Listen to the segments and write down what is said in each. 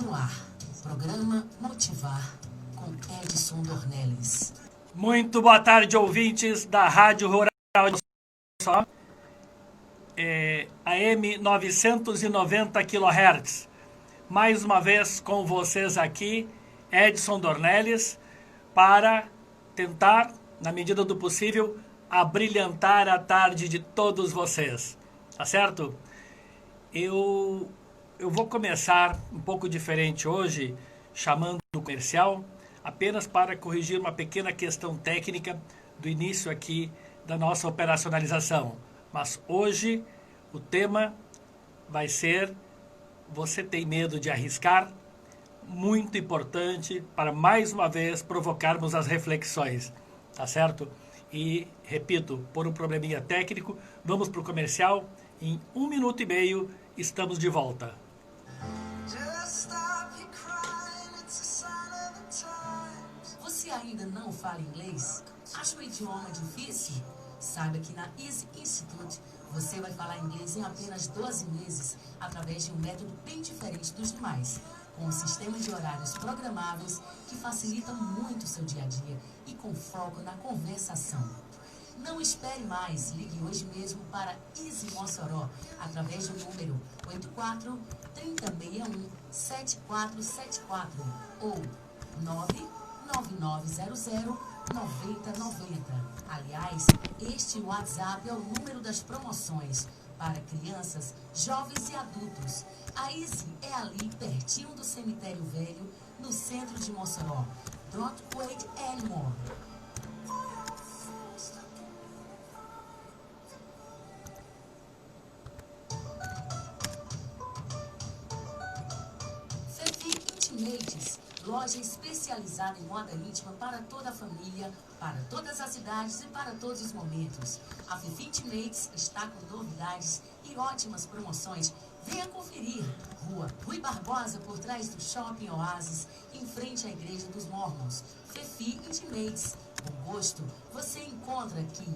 No ar, programa Motivar com Edson Dornelles. Muito boa tarde, ouvintes da Rádio Rural de Mossoró, AM 990 kHz. Mais uma vez com vocês aqui, Edson Dornelles, para tentar, na medida do possível, abrilhantar a tarde de todos vocês. Tá certo? Eu vou começar um pouco diferente hoje, chamando o comercial, apenas para corrigir uma pequena questão técnica do início aqui da nossa operacionalização. Mas hoje o tema vai ser: você tem medo de arriscar? Muito importante para mais uma vez provocarmos as reflexões, tá certo? E, repito, por um probleminha técnico, vamos para o comercial. Em 1 minuto e meio estamos de volta. Você ainda não fala inglês? Acha o idioma difícil? Saiba que na Easy Institute você vai falar inglês em apenas 12 meses através de um método bem diferente dos demais, com um sistema de horários programáveis que facilita muito o seu dia a dia e com foco na conversação. Não espere mais, ligue hoje mesmo para Easy Mossoró através do número 84 3061 7474 ou 99900 9090. Aliás, este WhatsApp é o número das promoções para crianças, jovens e adultos. A Easy é ali pertinho do Cemitério Velho, no centro de Mossoró. Don't wait anymore. Intimates, loja especializada em moda íntima para toda a família, para todas as idades e para todos os momentos. A Fifi Intimates está com novidades e ótimas promoções. Venha conferir. Rua Rui Barbosa, por trás do Shopping Oasis, em frente à Igreja dos Mormons. Fifi Intimates. Com gosto, você encontra aqui.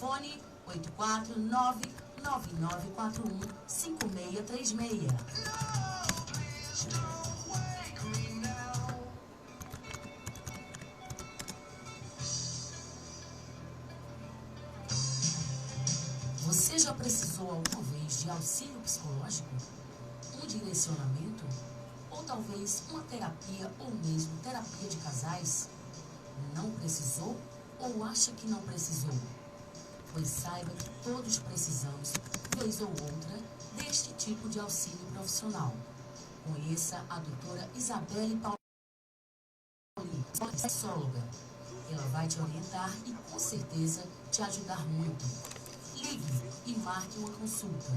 Fone 849-9941-5636. Você já precisou alguma vez de auxílio psicológico? Um direcionamento? Ou talvez uma terapia ou mesmo terapia de casais? Não precisou ou acha que não precisou? Pois saiba que todos precisamos, vez ou outra, deste tipo de auxílio profissional. Conheça a doutora Isabelle Paulini, sexóloga. Ela vai te orientar e com certeza te ajudar muito. Ligue e marque uma consulta.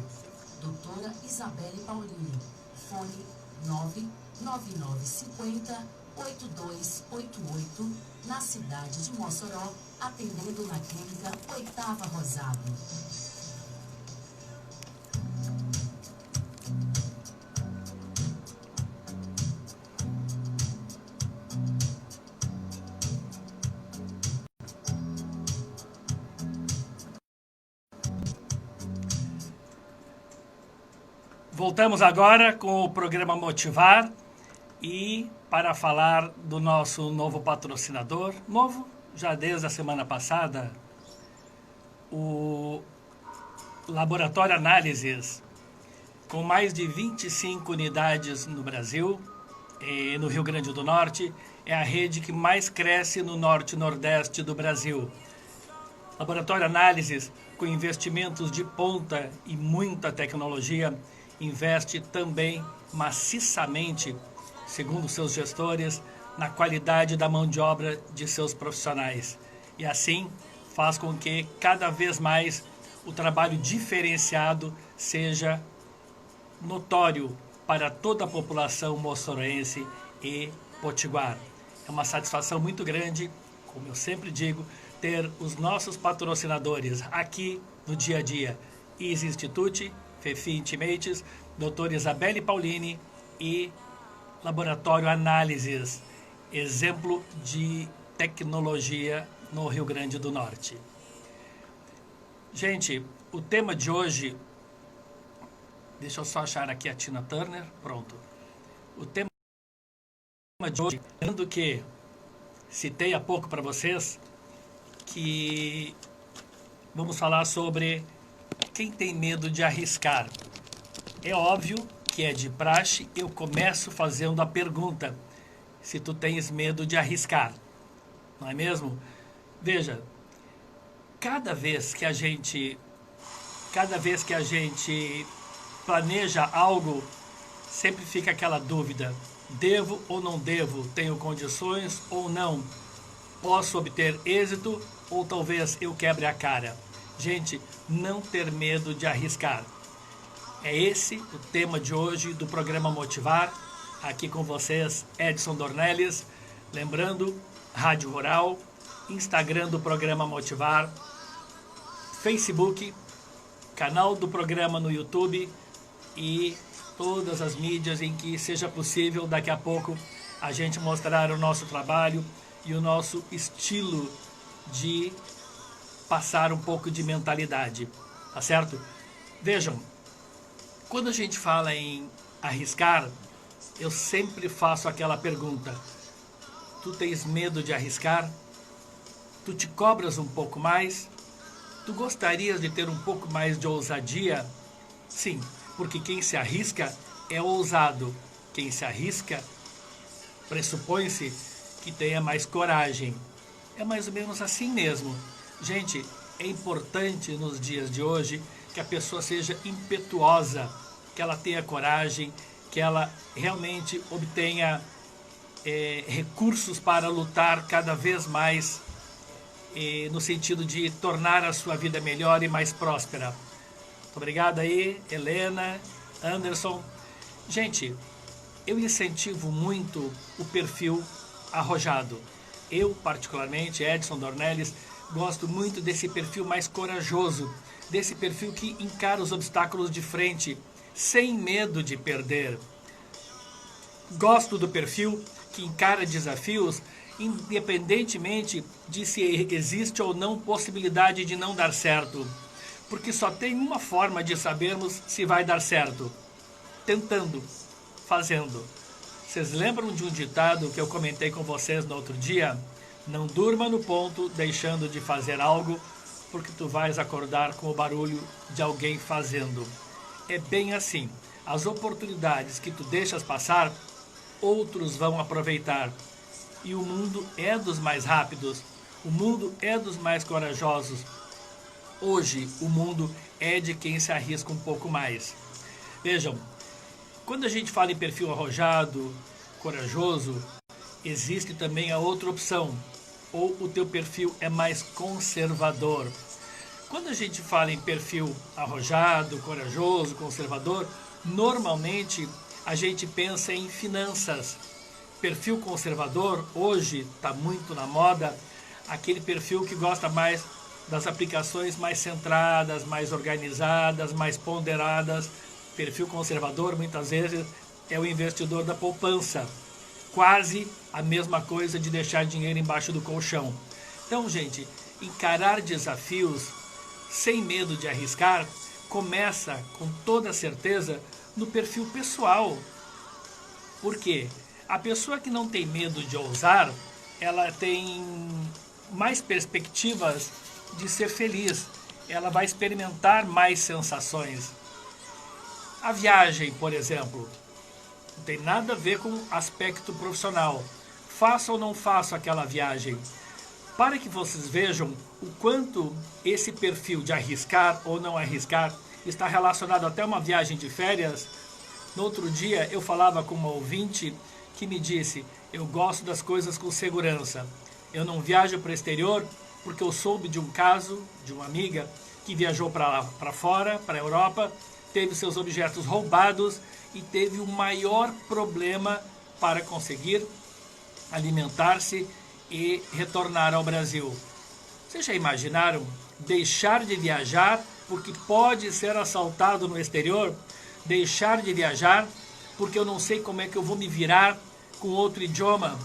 Doutora Isabelle Paulini, fone 99950-8288, na cidade de Mossoró, atendendo na clínica 8ª Rosado. Voltamos agora com o programa Motivar e para falar do nosso novo patrocinador, novo já desde a semana passada, o Laboratório Análises, com mais de 25 unidades no Brasil e no Rio Grande do Norte, é a rede que mais cresce no norte e nordeste do Brasil. Laboratório Análises, com investimentos de ponta e muita tecnologia, investe também maciçamente, segundo seus gestores, na qualidade da mão de obra de seus profissionais. E assim faz com que cada vez mais o trabalho diferenciado seja notório para toda a população moçoroense e potiguar. É uma satisfação muito grande, como eu sempre digo, ter os nossos patrocinadores aqui no dia a dia. Easy Institute, Fifi Intimates, doutora Isabelle Paulini e Laboratório Análises, exemplo de tecnologia no Rio Grande do Norte. Gente, o tema de hoje, deixa eu só achar aqui a Tina Turner, pronto. O tema tema de hoje, lembrando que citei há pouco para vocês que vamos falar sobre quem tem medo de arriscar. É óbvio que é de praxe, eu começo fazendo a pergunta: se tu tens medo de arriscar, não é mesmo? Veja, cada vez que a gente planeja algo, sempre fica aquela dúvida: devo ou não devo? Tenho condições ou não? Posso obter êxito ou talvez eu quebre a cara? Gente, não ter medo de arriscar. É esse o tema de hoje do programa Motivar. Aqui com vocês, Edson Dornelles. Lembrando, Rádio Rural, Instagram do programa Motivar, Facebook, canal do programa no YouTube e todas as mídias em que seja possível daqui a pouco a gente mostrar o nosso trabalho e o nosso estilo de passar um pouco de mentalidade, tá certo? Vejam, quando a gente fala em arriscar, eu sempre faço aquela pergunta: tu tens medo de arriscar? Tu te cobras um pouco mais? Tu gostarias de ter um pouco mais de ousadia? Sim, porque quem se arrisca é ousado. Quem se arrisca, pressupõe-se que tenha mais coragem. É mais ou menos assim mesmo. Gente, é importante nos dias de hoje que a pessoa seja impetuosa, que ela tenha coragem, que ela realmente obtenha recursos para lutar cada vez mais no sentido de tornar a sua vida melhor e mais próspera. Muito obrigado aí, Helena, Anderson. Gente, eu incentivo muito o perfil arrojado. Eu, particularmente, Edson Dornelles, gosto muito desse perfil mais corajoso, desse perfil que encara os obstáculos de frente, sem medo de perder. Gosto do perfil que encara desafios, independentemente de se existe ou não possibilidade de não dar certo. Porque só tem uma forma de sabermos se vai dar certo: tentando, fazendo. Vocês lembram de um ditado que eu comentei com vocês no outro dia? Não durma no ponto deixando de fazer algo, porque tu vais acordar com o barulho de alguém fazendo. É bem assim. As oportunidades que tu deixas passar, outros vão aproveitar. E o mundo é dos mais rápidos. O mundo é dos mais corajosos. Hoje, o mundo é de quem se arrisca um pouco mais. Vejam, quando a gente fala em perfil arrojado, corajoso, existe também a outra opção. Ou o teu perfil é mais conservador. Quando a gente fala em perfil arrojado, corajoso, conservador, normalmente a gente pensa em finanças. Perfil conservador, hoje está muito na moda, aquele perfil que gosta mais das aplicações mais centradas, mais organizadas, mais ponderadas. Perfil conservador, muitas vezes, é o investidor da poupança. Quase a mesma coisa de deixar dinheiro embaixo do colchão. Então, gente, encarar desafios sem medo de arriscar começa, com toda certeza, no perfil pessoal. Por quê? A pessoa que não tem medo de ousar, ela tem mais perspectivas de ser feliz. Ela vai experimentar mais sensações. A viagem, por exemplo, não tem nada a ver com aspecto profissional. Faça ou não faça aquela viagem. Para que vocês vejam o quanto esse perfil de arriscar ou não arriscar está relacionado até a uma viagem de férias. No outro dia eu falava com uma ouvinte que me disse: eu gosto das coisas com segurança. Eu não viajo para o exterior porque eu soube de um caso de uma amiga que viajou para fora, para a Europa, teve seus objetos roubados e teve o maior problema para conseguir alimentar-se e retornar ao Brasil. Vocês já imaginaram deixar de viajar porque pode ser assaltado no exterior? Deixar de viajar porque eu não sei como é que eu vou me virar com outro idioma?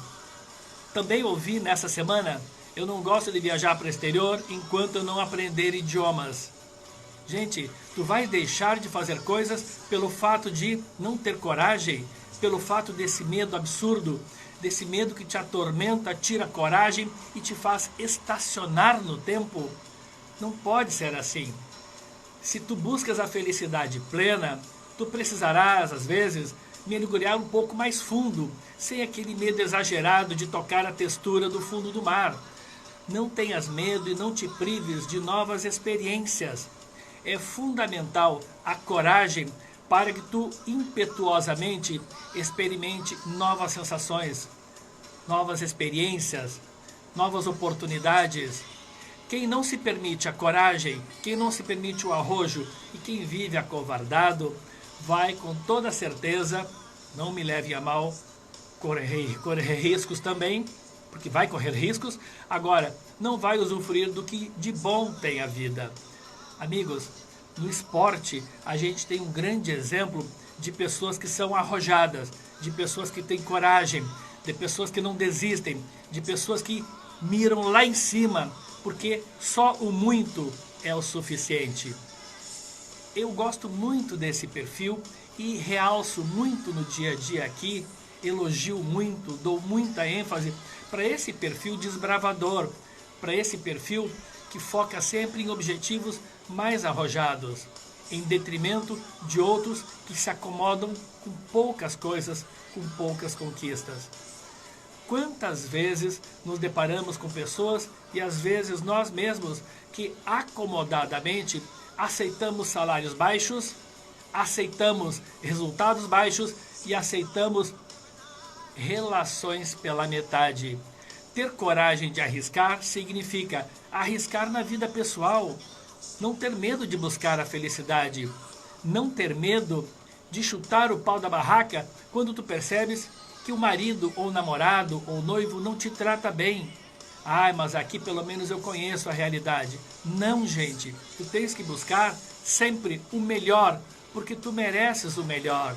Também ouvi nessa semana: eu não gosto de viajar para o exterior enquanto eu não aprender idiomas. Gente, tu vai deixar de fazer coisas pelo fato de não ter coragem, pelo fato desse medo absurdo. desse medo que te atormenta, tira a coragem e te faz estacionar no tempo? Não pode ser assim. Se tu buscas a felicidade plena, tu precisarás, às vezes, mergulhar um pouco mais fundo, sem aquele medo exagerado de tocar a textura do fundo do mar. Não tenhas medo e não te prives de novas experiências. É fundamental a coragem para que tu impetuosamente experimente novas sensações, novas experiências, novas oportunidades. Quem não se permite a coragem, quem não se permite o arrojo e quem vive acovardado, vai com toda certeza, não me leve a mal, correr riscos também, porque vai correr riscos, agora não vai usufruir do que de bom tem a vida. Amigos, no esporte a gente tem um grande exemplo de pessoas que são arrojadas, de pessoas que têm coragem, de pessoas que não desistem, de pessoas que miram lá em cima, porque só o muito é o suficiente. Eu gosto muito desse perfil e realço muito no dia a dia aqui, elogio muito, dou muita ênfase para esse perfil desbravador, para esse perfil que foca sempre em objetivos mais arrojados, em detrimento de outros que se acomodam com poucas coisas, com poucas conquistas. Quantas vezes nos deparamos com pessoas e às vezes nós mesmos que acomodadamente aceitamos salários baixos, aceitamos resultados baixos e aceitamos relações pela metade. Ter coragem de arriscar significa arriscar na vida pessoal, não ter medo de buscar a felicidade, não ter medo de chutar o pau da barraca quando tu percebes que o marido ou namorado ou noivo não te trata bem. Ah, mas aqui pelo menos eu conheço a realidade. Não, gente, tu tens que buscar sempre o melhor, porque tu mereces o melhor.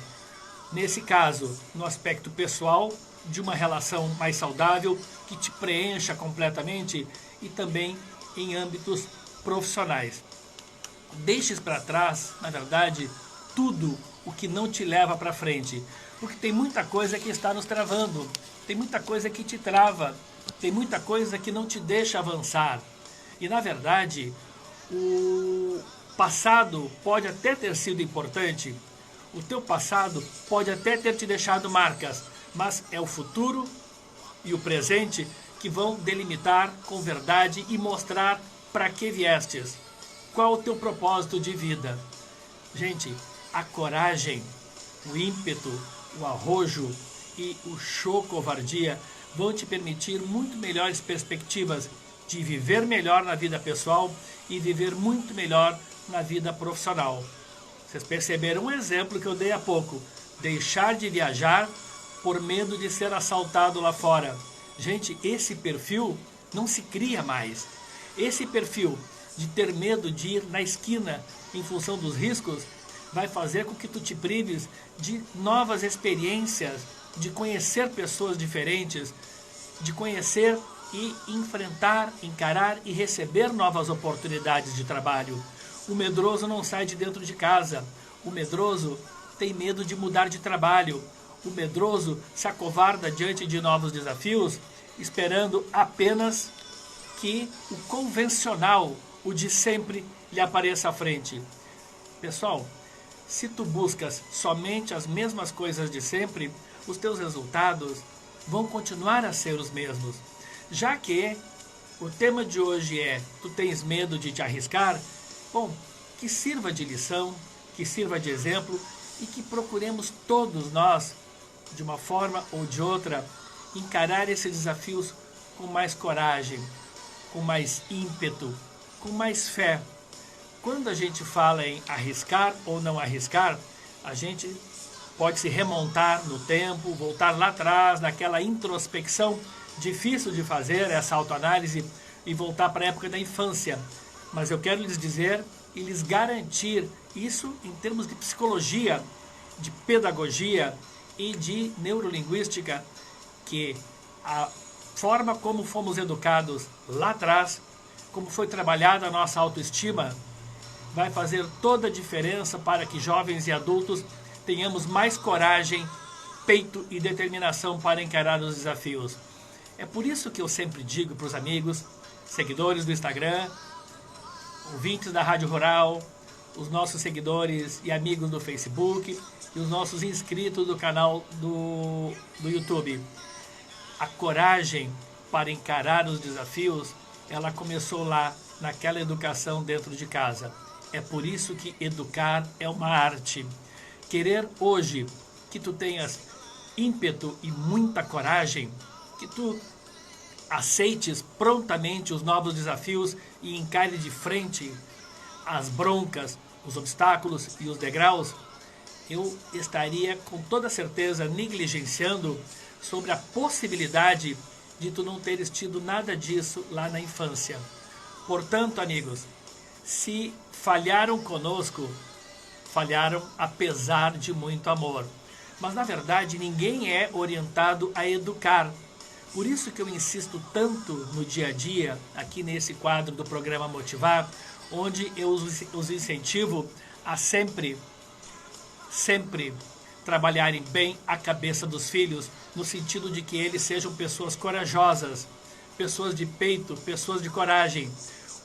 Nesse caso, no aspecto pessoal, de uma relação mais saudável, que te preencha completamente, e também em âmbitos profissionais. Deixes para trás, na verdade, tudo o que não te leva para frente, porque tem muita coisa que está nos travando, tem muita coisa que te trava, tem muita coisa que não te deixa avançar. E na verdade, o passado pode até ter sido importante, o teu passado pode até ter te deixado marcas, mas é o futuro e o presente que vão delimitar com verdade e mostrar para que viestes, qual o teu propósito de vida. Gente, a coragem, o ímpeto, o arrojo e o show covardia vão te permitir muito melhores perspectivas de viver melhor na vida pessoal e viver muito melhor na vida profissional. Vocês perceberam um exemplo que eu dei há pouco, deixar de viajar por medo de ser assaltado lá fora. Gente, esse perfil não se cria mais. Esse perfil de ter medo de ir na esquina em função dos riscos vai fazer com que tu te prives de novas experiências, de conhecer pessoas diferentes, de conhecer e enfrentar, encarar e receber novas oportunidades de trabalho. O medroso não sai de dentro de casa. O medroso tem medo de mudar de trabalho. O medroso se acovarda diante de novos desafios, esperando apenas que o convencional, o de sempre, lhe apareça à frente. Pessoal, se tu buscas somente as mesmas coisas de sempre, os teus resultados vão continuar a ser os mesmos. Já que o tema de hoje é tu tens medo de te arriscar, bom, que sirva de lição, que sirva de exemplo e que procuremos todos nós, de uma forma ou de outra, encarar esses desafios com mais coragem, com mais ímpeto, com mais fé. Quando a gente fala em arriscar ou não arriscar, a gente pode se remontar no tempo, voltar lá atrás, naquela introspecção difícil de fazer, essa autoanálise, e voltar para a época da infância. Mas eu quero lhes dizer e lhes garantir isso em termos de psicologia, de pedagogia e de neurolinguística, que a forma como fomos educados lá atrás, como foi trabalhada a nossa autoestima, vai fazer toda a diferença para que jovens e adultos tenhamos mais coragem peito e determinação para encarar os desafios. É por isso que eu sempre digo para os amigos, seguidores do Instagram, ouvintes da Rádio Rural, os nossos seguidores e amigos do Facebook e os nossos inscritos do canal do YouTube. A coragem para encarar os desafios, ela começou lá, naquela educação dentro de casa. É por isso que educar é uma arte. Querer hoje que tu tenhas ímpeto e muita coragem, que tu aceites prontamente os novos desafios e encare de frente as broncas, os obstáculos e os degraus, eu estaria com toda certeza negligenciando sobre a possibilidade de tu não teres tido nada disso lá na infância. Portanto, amigos, se falharam conosco, falharam apesar de muito amor. Mas, na verdade, ninguém é orientado a educar. Por isso que eu insisto tanto no dia a dia, aqui nesse quadro do programa Motivar, onde eu os incentivo a sempre trabalharem bem a cabeça dos filhos, no sentido de que eles sejam pessoas corajosas, pessoas de peito, pessoas de coragem.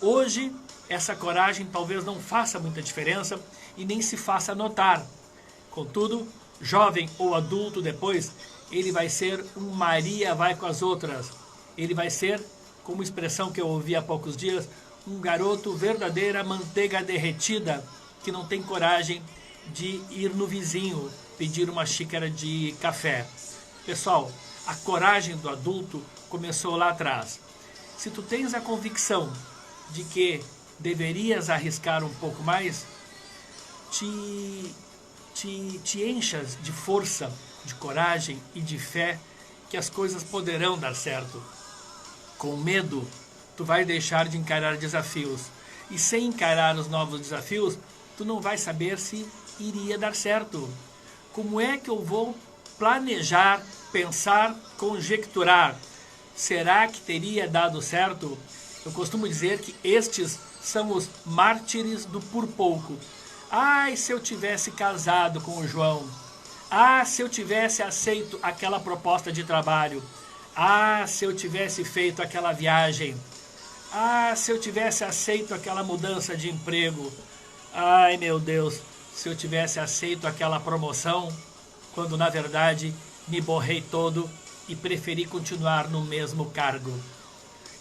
Hoje, essa coragem talvez não faça muita diferença e nem se faça notar. Contudo, jovem ou adulto depois, ele vai ser um Maria vai com as outras. Ele vai ser, como expressão que eu ouvi há poucos dias, um garoto verdadeira manteiga derretida, que não tem coragem de ir no vizinho pedir uma xícara de café. Pessoal, a coragem do adulto começou lá atrás. Se tu tens a convicção de que deverias arriscar um pouco mais, te enchas de força, de coragem e de fé que as coisas poderão dar certo. Com medo, tu vai deixar de encarar desafios. E sem encarar os novos desafios, tu não vai saber se iria dar certo. Como é que eu vou planejar, pensar, conjecturar? Será que teria dado certo? Eu costumo dizer que estes são os mártires do por pouco. Ai, se eu tivesse casado com o João. Ah, se eu tivesse aceito aquela proposta de trabalho. Ah, se eu tivesse feito aquela viagem. Ah, se eu tivesse aceito aquela mudança de emprego. Ai, meu Deus, se eu tivesse aceito aquela promoção, quando na verdade me borrei todo e preferi continuar no mesmo cargo.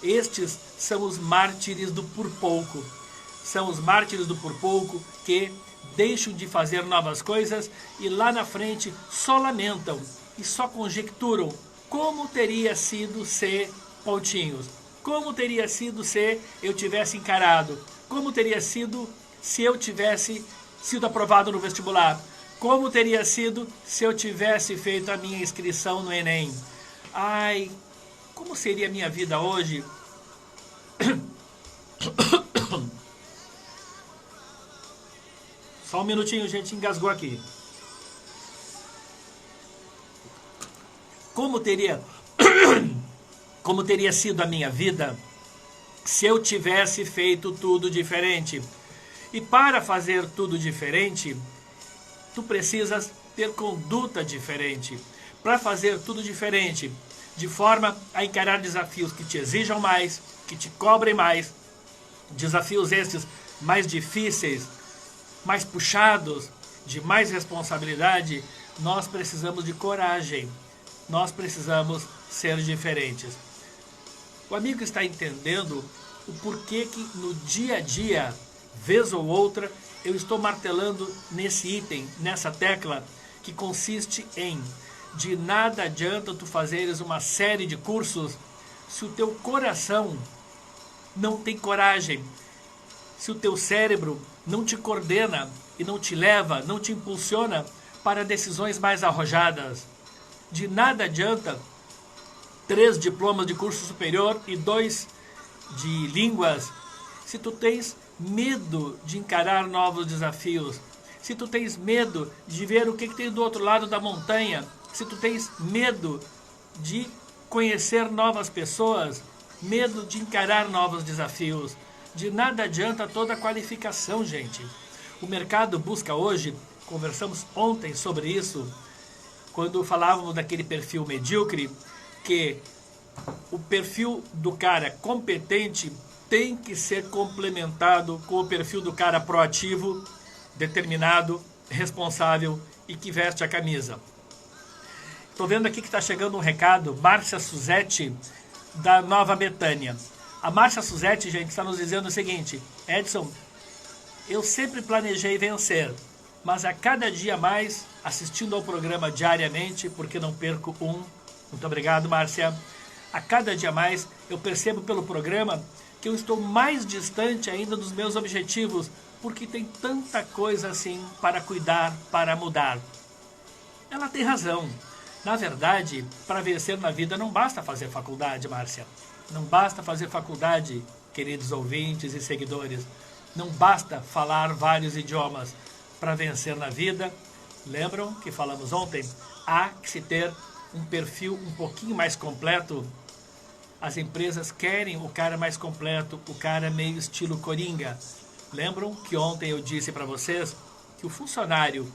Estes são os mártires do por pouco. São os mártires do por pouco que deixam de fazer novas coisas e lá na frente só lamentam e só conjecturam como teria sido se pontinhos. Como teria sido se eu tivesse encarado? Como teria sido se eu tivesse sido aprovado no vestibular? Como teria sido se eu tivesse feito a minha inscrição no Enem? Ai, como seria a minha vida hoje? Só um minutinho, gente, engasgou aqui. Como teria sido a minha vida se eu tivesse feito tudo diferente? E para fazer tudo diferente, tu precisas ter conduta diferente. Para fazer tudo diferente, de forma a encarar desafios que te exijam mais, que te cobrem mais, desafios estes mais difíceis, mais puxados, de mais responsabilidade, nós precisamos de coragem. Nós precisamos ser diferentes. O amigo está entendendo o porquê que no dia a dia, vez ou outra, eu estou martelando nesse item, nessa tecla, que consiste em: de nada adianta tu fazeres uma série de cursos se o teu coração não tem coragem, se o teu cérebro não te coordena e não te leva, não te impulsiona para decisões mais arrojadas. De nada adianta 3 diplomas de curso superior e 2 de línguas se tu tens medo de encarar novos desafios, se tu tens medo de ver o que tem do outro lado da montanha, se tu tens medo de conhecer novas pessoas, medo de encarar novos desafios. De nada adianta toda a qualificação, gente. O mercado busca hoje, conversamos ontem sobre isso, quando falávamos daquele perfil medíocre, que o perfil do cara competente tem que ser complementado com o perfil do cara proativo, determinado, responsável e que veste a camisa. Estou vendo aqui que está chegando um recado, Márcia Suzete, da Nova Betânia. A Márcia Suzete, gente, está nos dizendo o seguinte: Edson, eu sempre planejei vencer, mas a cada dia mais, assistindo ao programa diariamente, porque não perco um, muito obrigado, Márcia, a cada dia mais eu percebo pelo programa que eu estou mais distante ainda dos meus objetivos, porque tem tanta coisa assim para cuidar, para mudar. Ela tem razão. Na verdade, para vencer na vida não basta fazer faculdade, Márcia. Não basta fazer faculdade, queridos ouvintes e seguidores. Não basta falar vários idiomas. Para vencer na vida, lembram que falamos ontem? Há que se ter um perfil um pouquinho mais completo. As empresas querem o cara mais completo, o cara meio estilo coringa. Lembram que ontem eu disse para vocês que o funcionário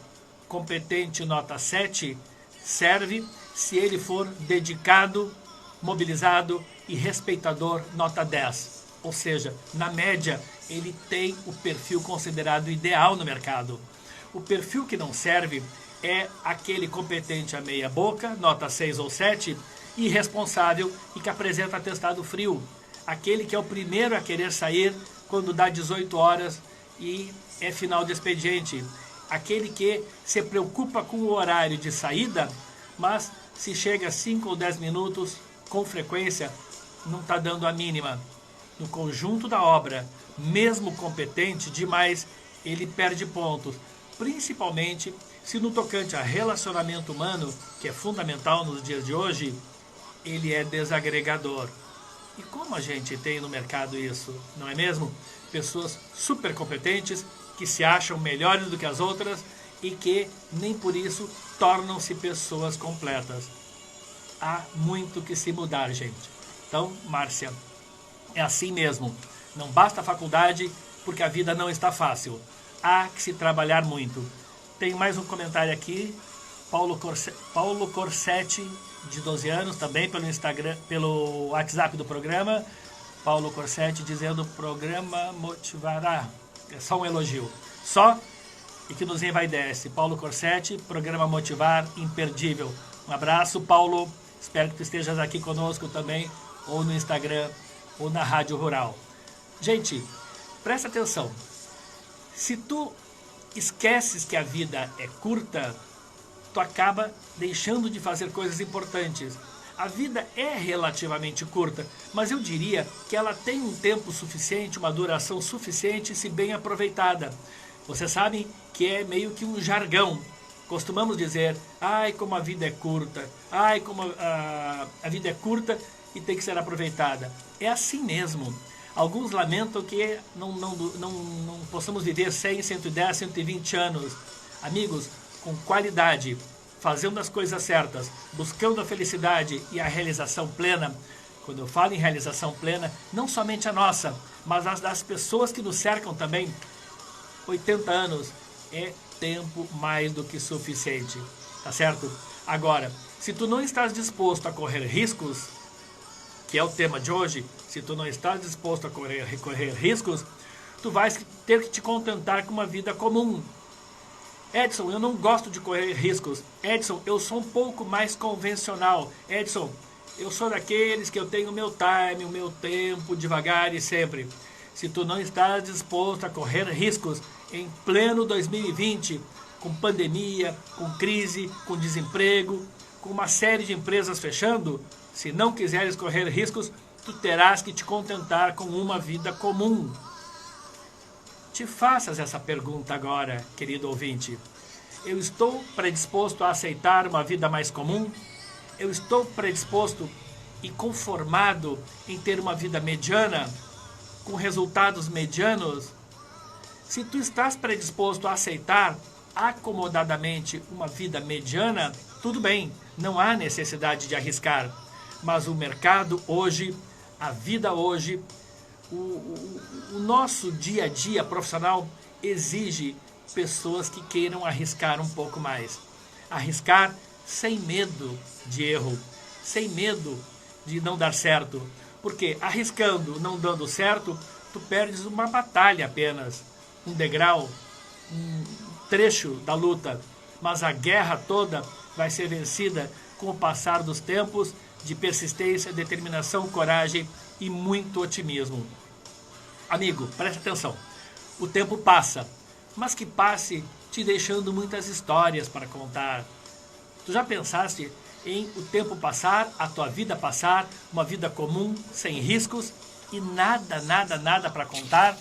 competente nota 7 serve se ele for dedicado, mobilizado e respeitador nota 10. Ou seja, na média, ele tem o perfil considerado ideal no mercado. O perfil que não serve é aquele competente a meia boca, nota 6 ou 7, irresponsável e que apresenta atestado frio. Aquele que é o primeiro a querer sair quando dá 18 horas e é final de expediente. Aquele que se preocupa com o horário de saída, mas se chega a 5 ou 10 minutos, com frequência, não está dando a mínima. No conjunto da obra, mesmo competente demais, ele perde pontos. Principalmente se no tocante a relacionamento humano, que é fundamental nos dias de hoje, ele é desagregador. E como a gente tem no mercado isso, não é mesmo? Pessoas super competentes, que se acham melhores do que as outras e que nem por isso tornam-se pessoas completas. Há muito que se mudar, gente. Então, Márcia, é assim mesmo. Não basta a faculdade, porque a vida não está fácil. Há que se trabalhar muito. Tem mais um comentário aqui. Paulo Corsetti, de 12 anos, também pelo Instagram, pelo WhatsApp do programa. Paulo Corsetti dizendo: o programa motivará. É só um elogio. Só e que nos envaidece. Paulo Corsetti, programa Motivar, imperdível. Um abraço, Paulo. Espero que tu estejas aqui conosco também, ou no Instagram, ou na Rádio Rural. Gente, presta atenção. Se tu esqueces que a vida é curta, tu acaba deixando de fazer coisas importantes. A vida é relativamente curta, mas eu diria que ela tem um tempo suficiente, uma duração suficiente, se bem aproveitada. Vocês sabem que é meio que um jargão. Costumamos dizer: ai, como a vida é curta, ai, como a vida é curta e tem que ser aproveitada. É assim mesmo. Alguns lamentam que não possamos viver 100, 110, 120 anos. Amigos, com qualidade, fazendo as coisas certas, buscando a felicidade e a realização plena. Quando eu falo em realização plena, não somente a nossa, mas as das pessoas que nos cercam também. 80 anos é tempo mais do que suficiente, tá certo? Agora, se tu não estás disposto a correr riscos, que é o tema de hoje, se tu não estás disposto a correr riscos, tu vais ter que te contentar com uma vida comum. Edson, eu não gosto de correr riscos. Edson, eu sou um pouco mais convencional. Edson, eu sou daqueles que eu tenho o meu time, o meu tempo, devagar e sempre. Se tu não estás disposto a correr riscos em pleno 2020, com pandemia, com crise, com desemprego, com uma série de empresas fechando, se não quiseres correr riscos, tu terás que te contentar com uma vida comum. Te faças essa pergunta agora, querido ouvinte. Eu estou predisposto a aceitar uma vida mais comum? Eu estou predisposto e conformado em ter uma vida mediana, com resultados medianos? Se tu estás predisposto a aceitar acomodadamente uma vida mediana, tudo bem, não há necessidade de arriscar. Mas o mercado hoje, a vida hoje, o nosso dia a dia profissional exige pessoas que queiram arriscar um pouco mais. Arriscar sem medo de erro, sem medo de não dar certo. Porque arriscando, não dando certo, tu perdes uma batalha apenas, um degrau, um trecho da luta. Mas a guerra toda vai ser vencida com o passar dos tempos de persistência, determinação, coragem e muito otimismo. Amigo, preste atenção. O tempo passa, mas que passe te deixando muitas histórias para contar. Tu já pensaste em o tempo passar, a tua vida passar, uma vida comum, sem riscos e nada para contar?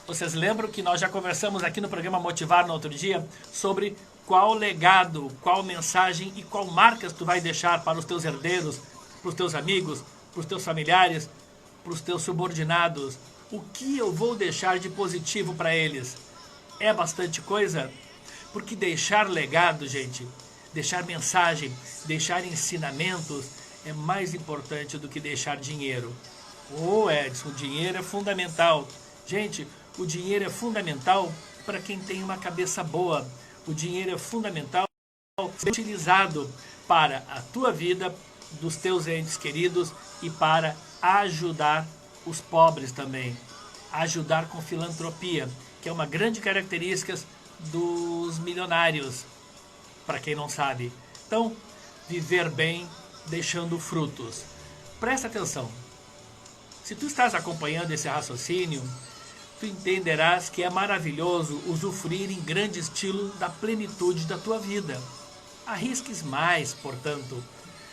Vocês lembram que nós já conversamos aqui no programa Motivar no outro dia sobre qual legado, qual mensagem e qual marcas tu vai deixar para os teus herdeiros, para os teus amigos, para os teus familiares, para os teus subordinados. O que eu vou deixar de positivo para eles? É bastante coisa? Porque deixar legado, gente, deixar mensagem, deixar ensinamentos é mais importante do que deixar dinheiro. Edson, o dinheiro é fundamental. Gente, o dinheiro é fundamental para quem tem uma cabeça boa. O dinheiro é fundamental ser utilizado para a tua vida, dos teus entes queridos e para ajudar os pobres também. Ajudar com filantropia, que é uma grande característica dos milionários, para quem não sabe. Então, viver bem, deixando frutos. Presta atenção. Se tu estás acompanhando esse raciocínio, tu entenderás que é maravilhoso usufruir em grande estilo da plenitude da tua vida. Arrisques mais, portanto.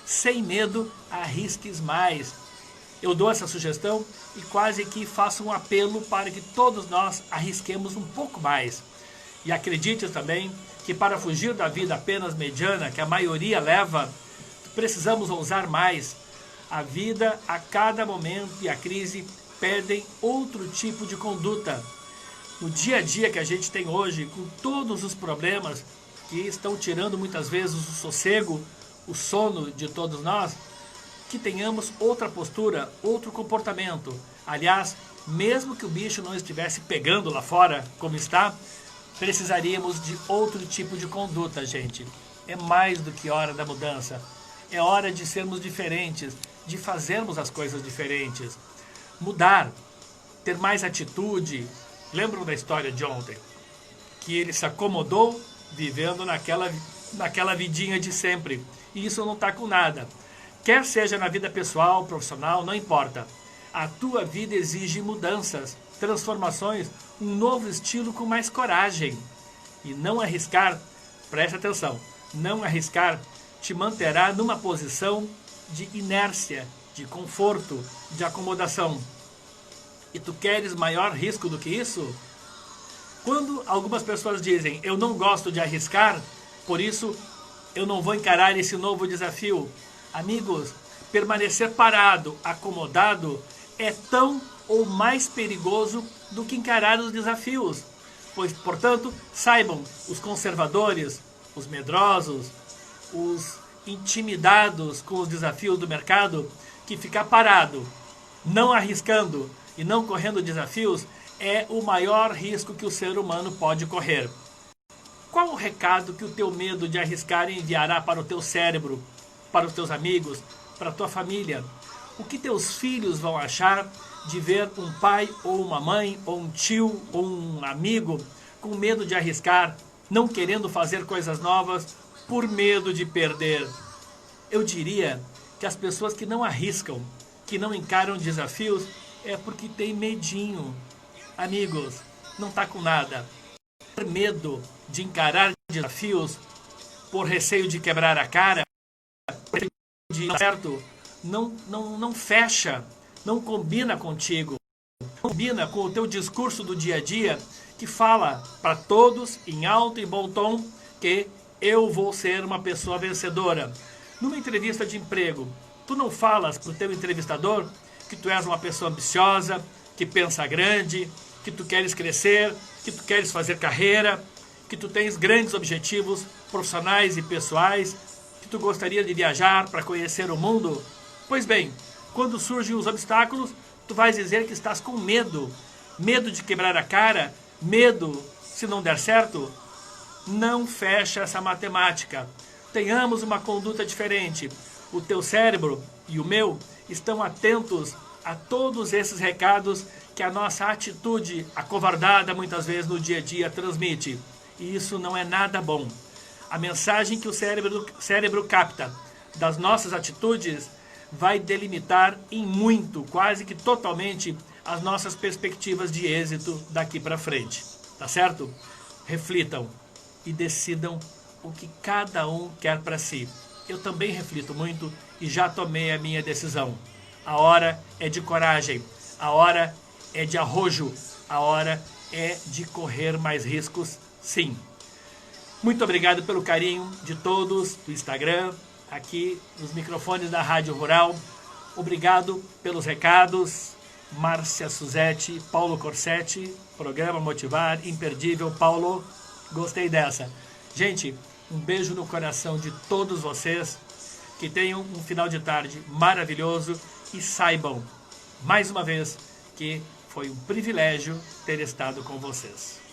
Sem medo, arrisques mais. Eu dou essa sugestão e quase que faço um apelo para que todos nós arrisquemos um pouco mais. E acredite também que para fugir da vida apenas mediana, que a maioria leva, precisamos ousar mais. A vida, a cada momento e a crise pedem outro tipo de conduta. No dia a dia que a gente tem hoje, com todos os problemas que estão tirando muitas vezes o sossego, o sono de todos nós, que tenhamos outra postura, outro comportamento. Aliás, mesmo que o bicho não estivesse pegando lá fora, como está, precisaríamos de outro tipo de conduta, gente. É mais do que hora da mudança. É hora de sermos diferentes, de fazermos as coisas diferentes. Mudar, ter mais atitude. Lembram da história de ontem? Que ele se acomodou vivendo naquela vidinha de sempre. E isso não está com nada. Quer seja na vida pessoal, profissional, não importa. A tua vida exige mudanças, transformações, um novo estilo com mais coragem. E não arriscar, preste atenção, não arriscar te manterá numa posição de inércia, de conforto, de acomodação. E tu queres maior risco do que isso? Quando algumas pessoas dizem, eu não gosto de arriscar, por isso eu não vou encarar esse novo desafio. Amigos, permanecer parado, acomodado, é tão ou mais perigoso do que encarar os desafios. Pois, portanto, saibam, os conservadores, os medrosos, os intimidados com os desafios do mercado, que ficar parado, não arriscando e não correndo desafios é o maior risco que o ser humano pode correr. Qual o recado que o teu medo de arriscar enviará para o teu cérebro, para os teus amigos, para a tua família? O que teus filhos vão achar de ver um pai ou uma mãe, ou um tio, ou um amigo com medo de arriscar, não querendo fazer coisas novas por medo de perder? Eu diria que as pessoas que não arriscam, que não encaram desafios, é porque tem medinho. Amigos, não está com nada. Ter medo de encarar desafios por receio de quebrar a cara, de certo, não fecha, não combina contigo, não combina com o teu discurso do dia a dia que fala para todos em alto e bom tom que eu vou ser uma pessoa vencedora. Numa entrevista de emprego, tu não falas para o teu entrevistador que tu és uma pessoa ambiciosa, que pensa grande, que tu queres crescer, que tu queres fazer carreira, que tu tens grandes objetivos profissionais e pessoais, que tu gostaria de viajar para conhecer o mundo? Pois bem, quando surgem os obstáculos, tu vais dizer que estás com medo. Medo de quebrar a cara, medo se não der certo. Não fecha essa matemática. tenhamos uma conduta diferente. O teu cérebro e o meu estão atentos a todos esses recados que a nossa atitude acovardada muitas vezes no dia a dia transmite. E isso não é nada bom. A mensagem que o cérebro capta das nossas atitudes vai delimitar em muito, quase que totalmente, as nossas perspectivas de êxito daqui para frente. Tá certo? Reflitam e decidam o que cada um quer para si. Eu também reflito muito e já tomei a minha decisão. A hora é de coragem, a hora é de arrojo, a hora é de correr mais riscos, sim. Muito obrigado pelo carinho de todos do Instagram, aqui nos microfones da Rádio Rural. Obrigado pelos recados. Márcia Suzete, Paulo Corsetti, programa Motivar, imperdível. Paulo, gostei dessa. Gente, um beijo no coração de todos vocês. Que tenham um final de tarde maravilhoso e saibam, mais uma vez, que foi um privilégio ter estado com vocês.